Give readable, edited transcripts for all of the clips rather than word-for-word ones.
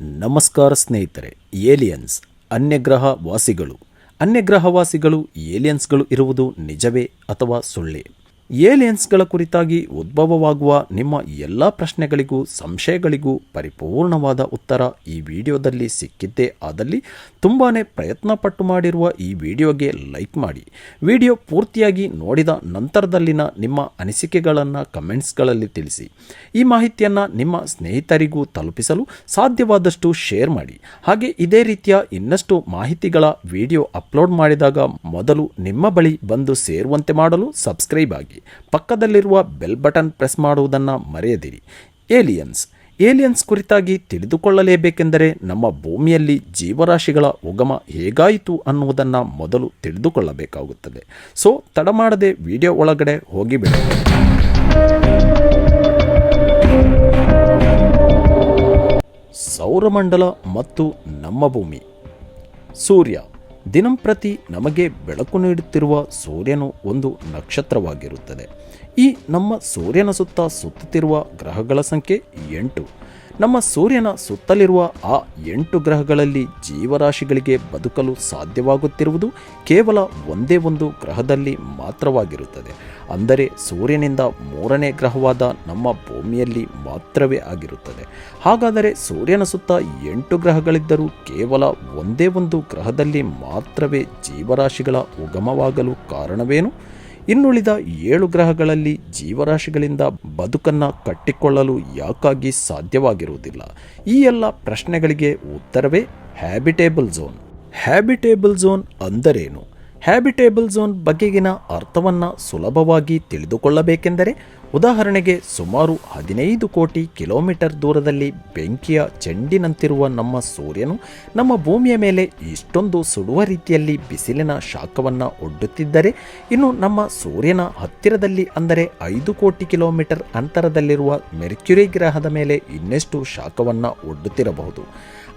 ನಮಸ್ಕಾರ ಸ್ನೇಹಿತರೆ. ಏಲಿಯನ್ಸ್ ಅನ್ಯಗ್ರಹವಾಸಿಗಳು ಏಲಿಯನ್ಸ್ಗಳು ಇರುವುದು ನಿಜವೇ ಅಥವಾ ಸುಳ್ಳೇ? ಏಲಿಯನ್ಸ್ಗಳ ಕುರಿತಾಗಿ ಉದ್ಭವವಾಗುವ ನಿಮ್ಮ ಎಲ್ಲ ಪ್ರಶ್ನೆಗಳಿಗೂ ಸಂಶಯಗಳಿಗೂ ಪರಿಪೂರ್ಣವಾದ ಉತ್ತರ ಈ ವಿಡಿಯೋದಲ್ಲಿ ಸಿಕ್ಕಿದ್ದೇ ಆದಲ್ಲಿ ತುಂಬಾ ಪ್ರಯತ್ನ ಪಟ್ಟು ಮಾಡಿರುವ ಈ ವಿಡಿಯೋಗೆ ಲೈಕ್ ಮಾಡಿ. ವಿಡಿಯೋ ಪೂರ್ತಿಯಾಗಿ ನೋಡಿದ ನಂತರದಲ್ಲಿನ ನಿಮ್ಮ ಅನಿಸಿಕೆಗಳನ್ನು ಕಮೆಂಟ್ಸ್ಗಳಲ್ಲಿ ತಿಳಿಸಿ. ಈ ಮಾಹಿತಿಯನ್ನು ನಿಮ್ಮ ಸ್ನೇಹಿತರಿಗೂ ತಲುಪಿಸಲು ಸಾಧ್ಯವಾದಷ್ಟು ಶೇರ್ ಮಾಡಿ. ಹಾಗೆ ಇದೇ ರೀತಿಯ ಇನ್ನಷ್ಟು ಮಾಹಿತಿಗಳ ವಿಡಿಯೋ ಅಪ್ಲೋಡ್ ಮಾಡಿದಾಗ ಮೊದಲು ನಿಮ್ಮ ಬಳಿ ಬಂದು ಸೇರುವಂತೆ ಮಾಡಲು ಸಬ್ಸ್ಕ್ರೈಬ್ ಆಗಿ. ಪಕ್ಕದಲ್ಲಿರುವ ಬೆಲ್ ಬಟನ್ ಪ್ರೆಸ್ ಮಾಡುವುದನ್ನು ಮರೆಯದಿರಿ. ಏಲಿಯನ್ಸ್ ಕುರಿತಾಗಿ ತಿಳಿದುಕೊಳ್ಳಲೇಬೇಕೆಂದರೆ ನಮ್ಮ ಭೂಮಿಯಲ್ಲಿ ಜೀವರಾಶಿಗಳ ಉಗಮ ಹೇಗಾಯಿತು ಅನ್ನುವುದನ್ನು ಮೊದಲು ತಿಳಿದುಕೊಳ್ಳಬೇಕಾಗುತ್ತದೆ. ಸೊ ತಡ ಮಾಡದೆ ವಿಡಿಯೋ ಒಳಗಡೆ ಹೋಗಿಬಿಡಿ. ಸೌರಮಂಡಲ ಮತ್ತು ನಮ್ಮ ಭೂಮಿ. ಸೂರ್ಯ. ದಿನಂಪ್ರತಿ ನಮಗೆ ಬೆಳಕು ನೀಡುತ್ತಿರುವ ಸೂರ್ಯನು ಒಂದು ನಕ್ಷತ್ರವಾಗಿರುತ್ತದೆ. ಈ ನಮ್ಮ ಸೂರ್ಯನ ಸುತ್ತುತ್ತಿರುವ ಗ್ರಹಗಳ ಸಂಖ್ಯೆ 8. ನಮ್ಮ ಸೂರ್ಯನ ಸುತ್ತಲಿರುವ ಆ 8 ಗ್ರಹಗಳಲ್ಲಿ ಜೀವರಾಶಿಗಳಿಗೆ ಬದುಕಲು ಸಾಧ್ಯವಾಗುತ್ತಿರುವುದು ಕೇವಲ ಒಂದೇ ಒಂದು ಗ್ರಹದಲ್ಲಿ ಮಾತ್ರವಾಗಿರುತ್ತದೆ. ಅಂದರೆ ಸೂರ್ಯನಿಂದ 3ನೇ ಗ್ರಹವಾದ ನಮ್ಮ ಭೂಮಿಯಲ್ಲಿ ಮಾತ್ರವೇ ಆಗಿರುತ್ತದೆ. ಹಾಗಾದರೆ ಸೂರ್ಯನ ಸುತ್ತ 8 ಗ್ರಹಗಳಿದ್ದರೂ ಕೇವಲ ಒಂದೇ ಒಂದು ಗ್ರಹದಲ್ಲಿ ಮಾತ್ರವೇ ಜೀವರಾಶಿಗಳ ಉಗಮವಾಗಲು ಕಾರಣವೇನು? ಇನ್ನುಳಿದ 7 ಗ್ರಹಗಳಲ್ಲಿ ಜೀವರಾಶಿಗಳಿಂದ ಬದುಕನ್ನು ಕಟ್ಟಿಕೊಳ್ಳಲು ಯಾಕಾಗಿ ಸಾಧ್ಯವಾಗಿರುವುದಿಲ್ಲ? ಈ ಎಲ್ಲ ಪ್ರಶ್ನೆಗಳಿಗೆ ಉತ್ತರವೇ ಹ್ಯಾಬಿಟೇಬಲ್ ಝೋನ್ ಅಂದರೇನು? ಹ್ಯಾಬಿಟೇಬಲ್ ಝೋನ್ ಬಗೆಗಿನ ಅರ್ಥವನ್ನು ಸುಲಭವಾಗಿ ತಿಳಿದುಕೊಳ್ಳಬೇಕೆಂದರೆ ಉದಾಹರಣೆಗೆ ಸುಮಾರು 15 ಕೋಟಿ ಕಿಲೋಮೀಟರ್ ದೂರದಲ್ಲಿ ಬೆಂಕಿಯ ಚೆಂಡಿನಂತಿರುವ ನಮ್ಮ ಸೂರ್ಯನು ನಮ್ಮ ಭೂಮಿಯ ಮೇಲೆ ಇಷ್ಟೊಂದು ಸುಡುವ ರೀತಿಯಲ್ಲಿ ಬಿಸಿಲಿನ ಶಾಖವನ್ನು ಒಡ್ಡುತ್ತಿದ್ದರೆ, ಇನ್ನು ನಮ್ಮ ಸೂರ್ಯನ ಹತ್ತಿರದಲ್ಲಿ ಅಂದರೆ 5 ಕೋಟಿ ಕಿಲೋಮೀಟರ್ ಅಂತರದಲ್ಲಿರುವ ಮೆರ್ಕ್ಯುರಿ ಗ್ರಹದ ಮೇಲೆ ಇನ್ನೆಷ್ಟು ಶಾಖವನ್ನು ಒಡ್ಡುತ್ತಿರಬಹುದು?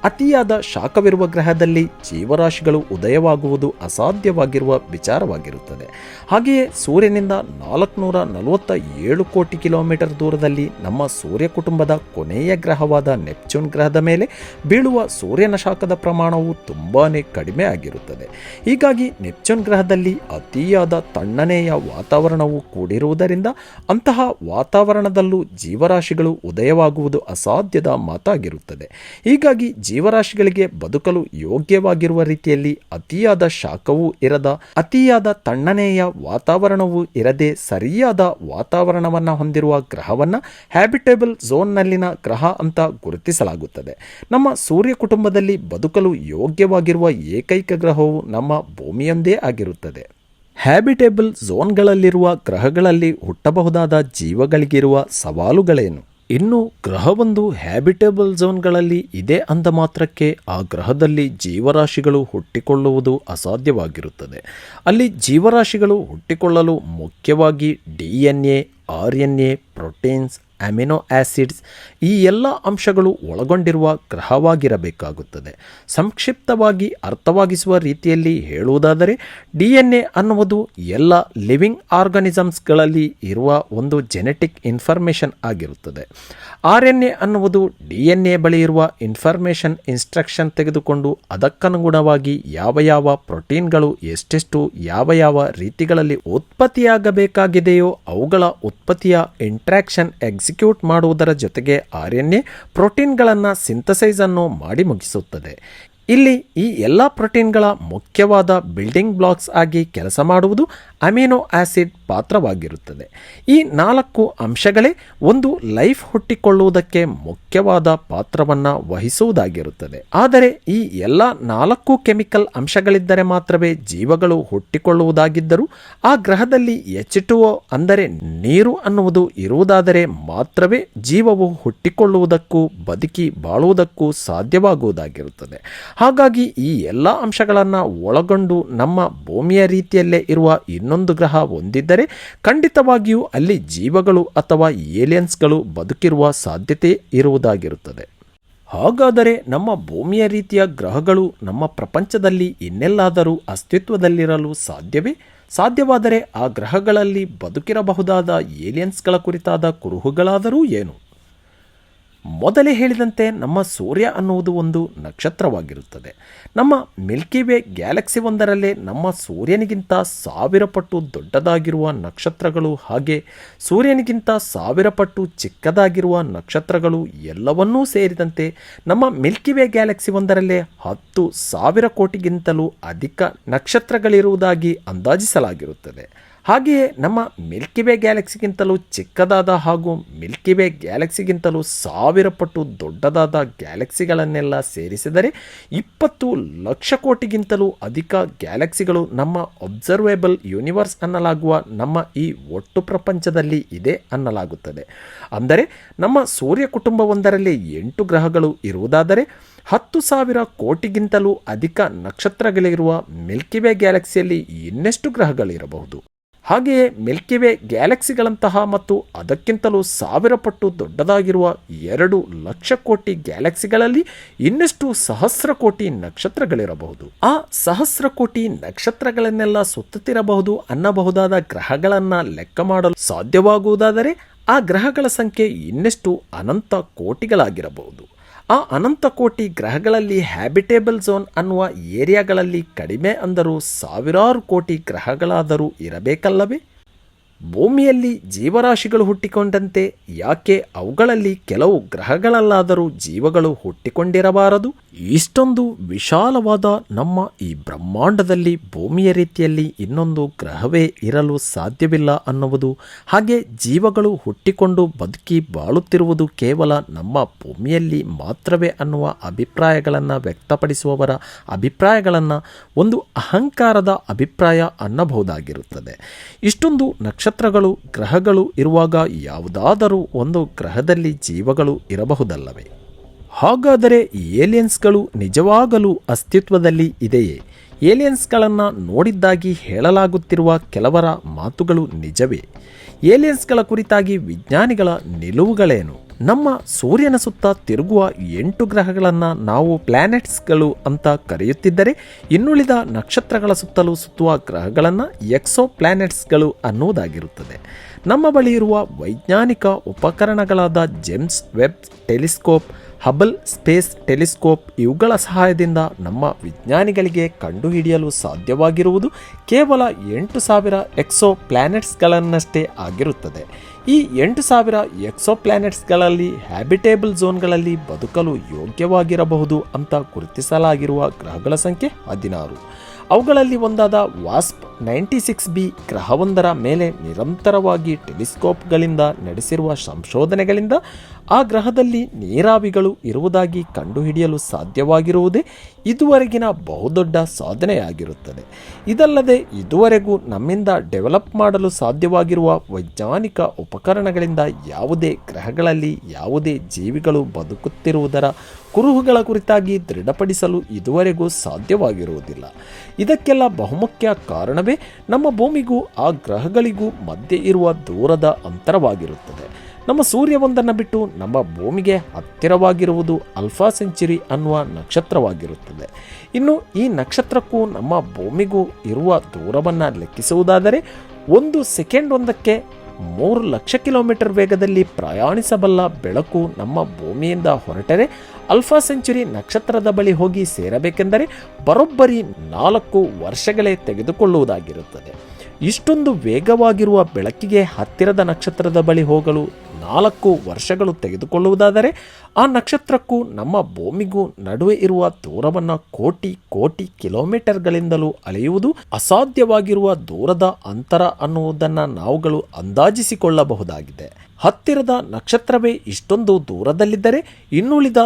ಅತಿಯಾದ ಶಾಖವಿರುವ ಗ್ರಹದಲ್ಲಿ ಜೀವರಾಶಿಗಳು ಉದಯವಾಗುವುದು ಅಸಾಧ್ಯವಾಗಿರುವ ವಿಚಾರವಾಗಿರುತ್ತದೆ. ಹಾಗೆಯೇ ಸೂರ್ಯನಿಂದ 447 ಕೋಟಿ ಕಿಲೋಮೀಟರ್ ದೂರದಲ್ಲಿ ನಮ್ಮ ಸೂರ್ಯ ಕುಟುಂಬದ ಕೊನೆಯ ಗ್ರಹವಾದ ನೆಪ್ಚೂನ್ ಗ್ರಹದ ಮೇಲೆ ಬೀಳುವ ಸೂರ್ಯನ ಶಾಖದ ಪ್ರಮಾಣವು ತುಂಬಾ ಕಡಿಮೆ ಆಗಿರುತ್ತದೆ. ಹೀಗಾಗಿ ನೆಪ್ಚೂನ್ ಗ್ರಹದಲ್ಲಿ ಅತಿಯಾದ ತಣ್ಣನೆಯ ವಾತಾವರಣವು ಕೂಡಿರುವುದರಿಂದ ಅಂತಹ ವಾತಾವರಣದಲ್ಲೂ ಜೀವರಾಶಿಗಳು ಉದಯವಾಗುವುದು ಅಸಾಧ್ಯದ ಮಾತಾಗಿರುತ್ತದೆ. ಹೀಗಾಗಿ ಜೀವರಾಶಿಗಳಿಗೆ ಬದುಕಲು ಯೋಗ್ಯವಾಗಿರುವ ರೀತಿಯಲ್ಲಿ ಅತಿಯಾದ ಶಾಖವೂ ಇರದ, ಅತಿಯಾದ ತಣ್ಣನೆಯ ವಾತಾವರಣವೂ ಇರದೆ ಸರಿಯಾದ ವಾತಾವರಣವನ್ನು ಹೊಂದಿರುವ ಗ್ರಹವನ್ನು ಹ್ಯಾಬಿಟೇಬಲ್ ಝೋನ್ನಲ್ಲಿನ ಗ್ರಹ ಅಂತ ಗುರುತಿಸಲಾಗುತ್ತದೆ. ನಮ್ಮ ಸೂರ್ಯ ಕುಟುಂಬದಲ್ಲಿ ಬದುಕಲು ಯೋಗ್ಯವಾಗಿರುವ ಏಕೈಕ ಗ್ರಹವು ನಮ್ಮ ಭೂಮಿಯೊಂದೇ ಆಗಿರುತ್ತದೆ. ಹ್ಯಾಬಿಟೇಬಲ್ ಝೋನ್ಗಳಲ್ಲಿರುವ ಗ್ರಹಗಳಲ್ಲಿ ಹುಟ್ಟಬಹುದಾದ ಜೀವಗಳಿಗಿರುವ ಸವಾಲುಗಳೇನು? ಇನ್ನು ಗ್ರಹವೊಂದು ಹ್ಯಾಬಿಟೇಬಲ್ ಝೋನ್ಗಳಲ್ಲಿ ಇದೆ ಅಂದ ಮಾತ್ರಕ್ಕೆ ಆ ಗ್ರಹದಲ್ಲಿ ಜೀವರಾಶಿಗಳು ಹುಟ್ಟಿಕೊಳ್ಳುವುದು ಅಸಾಧ್ಯವಾಗಿರುತ್ತದೆ. ಅಲ್ಲಿ ಜೀವರಾಶಿಗಳು ಹುಟ್ಟಿಕೊಳ್ಳಲು ಮುಖ್ಯವಾಗಿ DNA, RNA, proteins, amino acids ಈ ಎಲ್ಲ ಅಂಶಗಳು ಒಳಗೊಂಡಿರುವ ಗ್ರಹವಾಗಿರಬೇಕಾಗುತ್ತದೆ. ಸಂಕ್ಷಿಪ್ತವಾಗಿ ಅರ್ಥವಾಗಿಸುವ ರೀತಿಯಲ್ಲಿ ಹೇಳುವುದಾದರೆ DNA ಅನ್ನುವುದು ಎಲ್ಲ ಲಿವಿಂಗ್ ಆರ್ಗಾನಿಸಮ್ಸ್ಗಳಲ್ಲಿ ಇರುವ ಒಂದು ಜೆನೆಟಿಕ್ ಇನ್ಫಾರ್ಮೇಷನ್ ಆಗಿರುತ್ತದೆ. RNA ಅನ್ನುವುದು DNA ಬಳಿ ಇರುವ ಇನ್ಫಾರ್ಮೇಷನ್ ಇನ್ಸ್ಟ್ರಕ್ಷನ್ ತೆಗೆದುಕೊಂಡು ಅದಕ್ಕನುಗುಣವಾಗಿ ಯಾವ ಪ್ರೋಟೀನ್ಗಳು ಎಷ್ಟೆಷ್ಟು ಯಾವ ರೀತಿಗಳಲ್ಲಿ ಉತ್ಪತ್ತಿಯಾಗಬೇಕಾಗಿದೆಯೋ ಅವುಗಳ ಉತ್ಪತ್ತಿಯ ಇಂಟ್ರಾಕ್ಷನ್ ಎಕ್ಸಿಕ್ಯೂಟ್ ಮಾಡುವುದರ ಜೊತೆಗೆ RNA ಪ್ರೋಟೀನ್ಗಳನ್ನು ಸಿಂಥಸೈಸ್ ಅನ್ನು ಮಾಡಿ ಮುಗಿಸುತ್ತದೆ. ಇಲ್ಲಿ ಈ ಎಲ್ಲ ಪ್ರೋಟೀನ್ಗಳ ಮುಖ್ಯವಾದ ಬಿಲ್ಡಿಂಗ್ ಬ್ಲಾಕ್ಸ್ ಆಗಿ ಕೆಲಸ ಮಾಡುವುದು ಅಮಿನೋ ಆಸಿಡ್ ಪಾತ್ರವಾಗಿರುತ್ತದೆ. ಈ 4 ಅಂಶಗಳೇ ಒಂದು ಲೈಫ್ ಹುಟ್ಟಿಕೊಳ್ಳುವುದಕ್ಕೆ ಮುಖ್ಯವಾದ ಪಾತ್ರವನ್ನು ವಹಿಸುವುದಾಗಿರುತ್ತದೆ. ಆದರೆ ಈ ಎಲ್ಲ 4 ಕೆಮಿಕಲ್ ಅಂಶಗಳಿದ್ದರೆ ಮಾತ್ರವೇ ಜೀವಗಳು ಹುಟ್ಟಿಕೊಳ್ಳುವುದಾಗಿದ್ದರೂ ಆ ಗ್ರಹದಲ್ಲಿ H2O ಅಂದರೆ ನೀರು ಅನ್ನುವುದು ಇರುವುದಾದರೆ ಮಾತ್ರವೇ ಜೀವವು ಹುಟ್ಟಿಕೊಳ್ಳುವುದಕ್ಕೂ ಬದುಕಿ ಬಾಳುವುದಕ್ಕೂ ಸಾಧ್ಯವಾಗುವುದಾಗಿರುತ್ತದೆ. ಹಾಗಾಗಿ ಈ ಎಲ್ಲ ಅಂಶಗಳನ್ನು ಒಳಗೊಂಡು ನಮ್ಮ ಭೂಮಿಯ ರೀತಿಯಲ್ಲೇ ಇರುವ ಇನ್ನೊಂದು ಗ್ರಹ ಹೊಂದಿದ್ದರೆ ಖಂಡಿತವಾಗಿಯೂ ಅಲ್ಲಿ ಜೀವಗಳು ಅಥವಾ ಏಲಿಯನ್ಸ್ಗಳು ಬದುಕಿರುವ ಸಾಧ್ಯತೆ ಇರುವುದಾಗಿರುತ್ತದೆ. ಹಾಗಾದರೆ ನಮ್ಮ ಭೂಮಿಯ ರೀತಿಯ ಗ್ರಹಗಳು ನಮ್ಮ ಪ್ರಪಂಚದಲ್ಲಿ ಇನ್ನೆಲ್ಲಾದರೂ ಅಸ್ತಿತ್ವದಲ್ಲಿರಲು ಸಾಧ್ಯವೇ? ಸಾಧ್ಯವಾದರೆ ಆ ಗ್ರಹಗಳಲ್ಲಿ ಬದುಕಿರಬಹುದಾದ ಏಲಿಯನ್ಸ್ಗಳ ಕುರಿತಾದ ಕುರುಹುಗಳಾದರೂ ಏನು? ಮೊದಲೇ ಹೇಳಿದಂತೆ ನಮ್ಮ ಸೂರ್ಯ ಅನ್ನುವುದು ಒಂದು ನಕ್ಷತ್ರವಾಗಿರುತ್ತದೆ. ನಮ್ಮ ಮಿಲ್ಕಿ ವೇ ಗ್ಯಾಲಕ್ಸಿ ಒಂದರಲ್ಲೇ ನಮ್ಮ ಸೂರ್ಯನಿಗಿಂತ 1000 ಪಟ್ಟು ದೊಡ್ಡದಾಗಿರುವ ನಕ್ಷತ್ರಗಳು, ಹಾಗೆ ಸೂರ್ಯನಿಗಿಂತ 1000 ಪಟ್ಟು ಚಿಕ್ಕದಾಗಿರುವ ನಕ್ಷತ್ರಗಳು ಎಲ್ಲವನ್ನೂ ಸೇರಿದಂತೆ ನಮ್ಮ ಮಿಲ್ಕಿ ವೇ ಗ್ಯಾಲಕ್ಸಿ ಒಂದರಲ್ಲೇ 10,000 ಕೋಟಿಗಿಂತಲೂ ಅಧಿಕ ನಕ್ಷತ್ರಗಳಿರುವುದಾಗಿ ಅಂದಾಜಿಸಲಾಗಿರುತ್ತದೆ. ಹಾಗೆಯೇ ನಮ್ಮ ಮಿಲ್ಕಿ ವೇ ಗ್ಯಾಲಕ್ಸಿಗಿಂತಲೂ ಚಿಕ್ಕದಾದ ಹಾಗೂ ಮಿಲ್ಕಿ ವೇ ಗ್ಯಾಲಕ್ಸಿಗಿಂತಲೂ 1000 ಪಟ್ಟು ದೊಡ್ಡದಾದ ಗ್ಯಾಲಕ್ಸಿಗಳನ್ನೆಲ್ಲ ಸೇರಿಸಿದರೆ 20 ಲಕ್ಷ ಕೋಟಿಗಿಂತಲೂ ಅಧಿಕ ಗ್ಯಾಲಕ್ಸಿಗಳು ನಮ್ಮ ಅಬ್ಸರ್ವೇಬಲ್ ಯೂನಿವರ್ಸ್ ಅನ್ನಲಾಗುವ ನಮ್ಮ ಈ ಒಟ್ಟು ಪ್ರಪಂಚದಲ್ಲಿ ಇದೆ ಅನ್ನಲಾಗುತ್ತದೆ. ಅಂದರೆ ನಮ್ಮ ಸೂರ್ಯ ಕುಟುಂಬವೊಂದರಲ್ಲಿ 8 ಗ್ರಹಗಳು ಇರುವುದಾದರೆ 10,000 ಕೋಟಿಗಿಂತಲೂ ಅಧಿಕ ನಕ್ಷತ್ರಗಳಿರುವ ಮಿಲ್ಕಿ ವೇ ಗ್ಯಾಲಕ್ಸಿಯಲ್ಲಿ ಇನ್ನೆಷ್ಟು ಗ್ರಹಗಳಿರಬಹುದು? ಹಾಗೆಯೇ ಮಿಲ್ಕಿ ವೇ ಗ್ಯಾಲಕ್ಸಿಗಳಂತಹ ಮತ್ತು ಅದಕ್ಕಿಂತಲೂ 1000 ಪಟ್ಟು ದೊಡ್ಡದಾಗಿರುವ 2 ಲಕ್ಷ ಕೋಟಿ ಗ್ಯಾಲಕ್ಸಿಗಳಲ್ಲಿ ಇನ್ನೆಷ್ಟು ಸಹಸ್ರ ಕೋಟಿ ನಕ್ಷತ್ರಗಳಿರಬಹುದು? ಆ ಸಹಸ್ರ ಕೋಟಿ ನಕ್ಷತ್ರಗಳನ್ನೆಲ್ಲ ಸುತ್ತುತ್ತಿರಬಹುದು ಅನ್ನಬಹುದಾದ ಗ್ರಹಗಳನ್ನು ಲೆಕ್ಕ ಮಾಡಲು ಸಾಧ್ಯವಾಗುವುದಾದರೆ ಆ ಗ್ರಹಗಳ ಸಂಖ್ಯೆ ಇನ್ನೆಷ್ಟು ಅನಂತ ಕೋಟಿಗಳಾಗಿರಬಹುದು. ಆ ಅನಂತ ಕೋಟಿ ಗ್ರಹಗಳಲ್ಲಿ ಹ್ಯಾಬಿಟೇಬಲ್ ಝೋನ್ ಅನ್ನುವ ಏರಿಯಾಗಳಲ್ಲಿ ಕಡಿಮೆ ಅಂದರೂ 1000 ಕೋಟಿ ಗ್ರಹಗಳಾದರೂ ಇರಬೇಕಲ್ಲವೇ? ಭೂಮಿಯಲ್ಲಿ ಜೀವರಾಶಿಗಳು ಹುಟ್ಟಿಕೊಂಡಂತೆ ಯಾಕೆ ಅವುಗಳಲ್ಲಿ ಕೆಲವು ಗ್ರಹಗಳಲ್ಲಾದರೂ ಜೀವಗಳು ಹುಟ್ಟಿಕೊಂಡಿರಬಾರದು? ಇಷ್ಟೊಂದು ವಿಶಾಲವಾದ ನಮ್ಮ ಈ ಬ್ರಹ್ಮಾಂಡದಲ್ಲಿ ಭೂಮಿಯ ರೀತಿಯಲ್ಲಿ ಇನ್ನೊಂದು ಗ್ರಹವೇ ಇರಲು ಸಾಧ್ಯವಿಲ್ಲ ಅನ್ನುವುದು, ಹಾಗೆ ಜೀವಗಳು ಹುಟ್ಟಿಕೊಂಡು ಬದುಕಿ ಬಾಳುತ್ತಿರುವುದು ಕೇವಲ ನಮ್ಮ ಭೂಮಿಯಲ್ಲಿ ಮಾತ್ರವೇ ಅನ್ನುವ ಅಭಿಪ್ರಾಯಗಳನ್ನು ವ್ಯಕ್ತಪಡಿಸುವವರ ಅಭಿಪ್ರಾಯಗಳನ್ನು ಒಂದು ಅಹಂಕಾರದ ಅಭಿಪ್ರಾಯ ಅನ್ನಬಹುದಾಗಿರುತ್ತದೆ. ಇಷ್ಟೊಂದು ನಕ್ಷತ್ರಗಳು, ಗ್ರಹಗಳು ಇರುವಾಗ ಯಾವುದಾದರೂ ಒಂದು ಗ್ರಹದಲ್ಲಿ ಜೀವಗಳು ಇರಬಹುದಲ್ಲವೇ? ಹಾಗಾದರೆ ಏಲಿಯನ್ಸ್ಗಳು ನಿಜವಾಗಲೂ ಅಸ್ತಿತ್ವದಲ್ಲಿ ಇದೆಯೇ? ಏಲಿಯನ್ಸ್ಗಳನ್ನು ನೋಡಿದ್ದಾಗಿ ಹೇಳಲಾಗುತ್ತಿರುವ ಕೆಲವರ ಮಾತುಗಳು ನಿಜವೇ? ಏಲಿಯನ್ಸ್ಗಳ ಕುರಿತಾಗಿ ವಿಜ್ಞಾನಿಗಳ ನಿಲುವುಗಳೇನು? ನಮ್ಮ ಸೂರ್ಯನ ಸುತ್ತ ತಿರುಗುವ 8 ಗ್ರಹಗಳನ್ನು ನಾವು ಪ್ಲಾನೆಟ್ಸ್ಗಳು ಅಂತ ಕರೆಯುತ್ತಿದ್ದರೆ, ಇನ್ನುಳಿದ ನಕ್ಷತ್ರಗಳ ಸುತ್ತಲೂ ಸುತ್ತುವ ಗ್ರಹಗಳನ್ನು ಎಕ್ಸೋ ಪ್ಲಾನೆಟ್ಸ್ಗಳು ಅನ್ನುವುದಾಗಿರುತ್ತದೆ. ನಮ್ಮ ಬಳಿ ಇರುವ ವೈಜ್ಞಾನಿಕ ಉಪಕರಣಗಳಾದ James Webb telescope, Hubble space telescope ಇವುಗಳ ಸಹಾಯದಿಂದ ನಮ್ಮ ವಿಜ್ಞಾನಿಗಳಿಗೆ ಕಂಡುಹಿಡಿಯಲು ಸಾಧ್ಯವಾಗಿರುವುದು ಕೇವಲ 8,000 ಎಕ್ಸೋ ಪ್ಲಾನೆಟ್ಸ್ಗಳನ್ನಷ್ಟೇ ಆಗಿರುತ್ತದೆ. ಈ 8,000 ಎಕ್ಸೋ ಪ್ಲಾನೆಟ್ಸ್ಗಳಲ್ಲಿ ಹ್ಯಾಬಿಟೇಬಲ್ ಝೋನ್ಗಳಲ್ಲಿ ಬದುಕಲು ಯೋಗ್ಯವಾಗಿರಬಹುದು ಅಂತ ಗುರುತಿಸಲಾಗಿರುವ ಗ್ರಹಗಳ ಸಂಖ್ಯೆ 16. ಅವುಗಳಲ್ಲಿ ಒಂದಾದ ವಾಸ್ಪ್ 96b ಗ್ರಹವೊಂದರ ಮೇಲೆ ನಿರಂತರವಾಗಿ ಟೆಲಿಸ್ಕೋಪ್ಗಳಿಂದ ನಡೆಸಿರುವ ಸಂಶೋಧನೆಗಳಿಂದ ಆ ಗ್ರಹದಲ್ಲಿ ನೀರಾವಿಗಳು ಇರುವುದಾಗಿ ಕಂಡುಹಿಡಿಯಲು ಸಾಧ್ಯವಾಗಿರುವುದೇ ಇದುವರೆಗಿನ ಬಹುದೊಡ್ಡ ಸಾಧನೆಯಾಗಿರುತ್ತದೆ. ಇದಲ್ಲದೆ ಇದುವರೆಗೂ ನಮ್ಮಿಂದ ಡೆವಲಪ್ ಮಾಡಲು ಸಾಧ್ಯವಾಗಿರುವ ವೈಜ್ಞಾನಿಕ ಉಪಕರಣಗಳಿಂದ ಯಾವುದೇ ಗ್ರಹಗಳಲ್ಲಿ ಯಾವುದೇ ಜೀವಿಗಳು ಬದುಕುತ್ತಿರುವುದರ ಕುರುಹುಗಳ ಕುರಿತಾಗಿ ದೃಢಪಡಿಸಲು ಇದುವರೆಗೂ ಸಾಧ್ಯವಾಗಿರುವುದಿಲ್ಲ. ಇದಕ್ಕೆಲ್ಲ ಬಹುಮುಖ್ಯ ಕಾರಣವೇ ನಮ್ಮ ಭೂಮಿಗೂ ಆ ಗ್ರಹಗಳಿಗೂ ಮಧ್ಯೆ ಇರುವ ದೂರದ ಅಂತರವಾಗಿರುತ್ತದೆ. ನಮ್ಮ ಸೂರ್ಯವೊಂದನ್ನು ಬಿಟ್ಟು ನಮ್ಮ ಭೂಮಿಗೆ ಹತ್ತಿರವಾಗಿರುವುದು ಆಲ್ಫಾ ಸೆಂಚುರಿ ಅನ್ನುವ ನಕ್ಷತ್ರವಾಗಿರುತ್ತದೆ. ಇನ್ನು ಈ ನಕ್ಷತ್ರಕ್ಕೂ ನಮ್ಮ ಭೂಮಿಗೂ ಇರುವ ದೂರವನ್ನು ಲೆಕ್ಕಿಸುವುದಾದರೆ 1 ಸೆಕೆಂಡ್ ಒಂದಕ್ಕೆ 3 ಲಕ್ಷ ಕಿಲೋಮೀಟರ್ ವೇಗದಲ್ಲಿ ಪ್ರಯಾಣಿಸಬಲ್ಲ ಬೆಳಕು ನಮ್ಮ ಭೂಮಿಯಿಂದ ಹೊರಟರೆ ಆಲ್ಫಾ ಸೆಂಚುರಿ ನಕ್ಷತ್ರದ ಬಳಿ ಹೋಗಿ ಸೇರಬೇಕೆಂದರೆ ಬರೋಬ್ಬರಿ 4 ವರ್ಷಗಳೇ ತೆಗೆದುಕೊಳ್ಳುವುದಾಗಿರುತ್ತದೆ. ಇಷ್ಟೊಂದು ವೇಗವಾಗಿರುವ ಬೆಳಕಿಗೆ ಹತ್ತಿರದ ನಕ್ಷತ್ರದ ಬಳಿ ಹೋಗಲು 4 ವರ್ಷಗಳು ತೆಗೆದುಕೊಳ್ಳುವುದಾದರೆ ಆ ನಕ್ಷತ್ರಕ್ಕೂ ನಮ್ಮ ಭೂಮಿಗೂ ನಡುವೆ ಇರುವ ದೂರವನ್ನು ಕೋಟಿ ಕೋಟಿ ಕಿಲೋಮೀಟರ್ಗಳಿಂದಲೂ ಅಳೆಯುವುದು ಅಸಾಧ್ಯವಾಗಿರುವ ದೂರದ ಅಂತರ ಅನ್ನುವುದನ್ನು ನಾವುಗಳು ಅಂದಾಜಿಸಿಕೊಳ್ಳಬಹುದಾಗಿದೆ. ಹತ್ತಿರದ ನಕ್ಷತ್ರವೇ ಇಷ್ಟೊಂದು ದೂರದಲ್ಲಿದ್ದರೆ ಇನ್ನುಳಿದ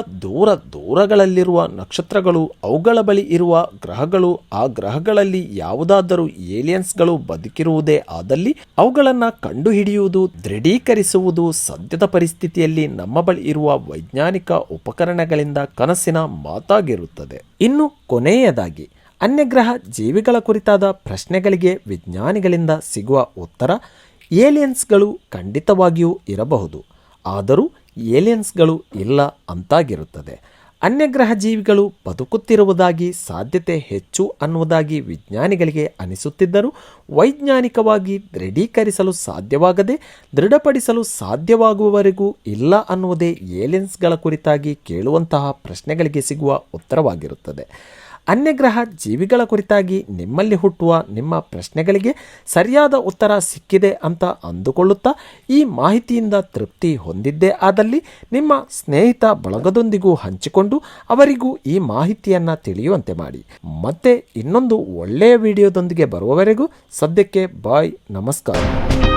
ದೂರಗಳಲ್ಲಿರುವ ನಕ್ಷತ್ರಗಳು, ಅವುಗಳ ಬಳಿ ಇರುವ ಗ್ರಹಗಳು, ಆ ಗ್ರಹಗಳಲ್ಲಿ ಯಾವುದಾದರೂ ಏಲಿಯನ್ಸ್ಗಳು ಬದುಕಿರುವುದೇ ಆದಲ್ಲಿ ಅವುಗಳನ್ನು ಕಂಡುಹಿಡಿಯುವುದು, ದೃಢೀಕರಿಸುವುದು ಸದ್ಯದ ಪರಿಸ್ಥಿತಿಯಲ್ಲಿ ನಮ್ಮ ಬಳಿ ಇರುವ ವೈಜ್ಞಾನಿಕ ಉಪಕರಣಗಳಿಂದ ಕನಸಿನ ಮಾತಾಗಿರುತ್ತದೆ. ಇನ್ನು ಕೊನೆಯದಾಗಿ ಅನ್ಯಗ್ರಹ ಜೀವಿಗಳ ಕುರಿತಾದ ಪ್ರಶ್ನೆಗಳಿಗೆ ವಿಜ್ಞಾನಿಗಳಿಂದ ಸಿಗುವ ಉತ್ತರ ಏಲಿಯನ್ಸ್ಗಳು ಖಂಡಿತವಾಗಿಯೂ ಇರಬಹುದು, ಆದರೂ ಏಲಿಯನ್ಸ್ಗಳು ಇಲ್ಲ ಅಂತಾಗಿರುತ್ತದೆ. ಅನ್ಯಗ್ರಹ ಜೀವಿಗಳು ಬದುಕುತ್ತಿರುವುದಾಗಿ ಸಾಧ್ಯತೆ ಹೆಚ್ಚು ಅನ್ನುವುದಾಗಿ ವಿಜ್ಞಾನಿಗಳಿಗೆ ಅನಿಸುತ್ತಿದ್ದರೂ ವೈಜ್ಞಾನಿಕವಾಗಿ ದೃಢೀಕರಿಸಲು ಸಾಧ್ಯವಾಗದೆ ದೃಢಪಡಿಸಲು ಸಾಧ್ಯವಾಗುವವರೆಗೂ ಇಲ್ಲ ಅನ್ನುವುದೇ ಏಲಿಯನ್ಸ್ಗಳ ಕುರಿತಾಗಿ ಕೇಳುವಂತಹ ಪ್ರಶ್ನೆಗಳಿಗೆ ಸಿಗುವ ಉತ್ತರವಾಗಿರುತ್ತದೆ. ಅನ್ಯಗ್ರಹ ಜೀವಿಗಳ ಕುರಿತಾಗಿ ನಿಮ್ಮಲ್ಲಿ ಹುಟ್ಟುವ ನಿಮ್ಮ ಪ್ರಶ್ನೆಗಳಿಗೆ ಸರಿಯಾದ ಉತ್ತರ ಸಿಕ್ಕಿದೆ ಅಂತ ಅಂದುಕೊಳ್ಳುತ್ತಾ ಈ ಮಾಹಿತಿಯಿಂದ ತೃಪ್ತಿ ಹೊಂದಿದ್ದೇ ಆದಲ್ಲಿ ನಿಮ್ಮ ಸ್ನೇಹಿತ ಬಳಗದೊಂದಿಗೂ ಹಂಚಿಕೊಂಡು ಅವರಿಗೂ ಈ ಮಾಹಿತಿಯನ್ನು ತಿಳಿಯುವಂತೆ ಮಾಡಿ. ಮತ್ತೆ ಇನ್ನೊಂದು ಒಳ್ಳೆಯ ವಿಡಿಯೋದೊಂದಿಗೆ ಬರುವವರೆಗೂ ಸದ್ಯಕ್ಕೆ ಬಾಯ್, ನಮಸ್ಕಾರ.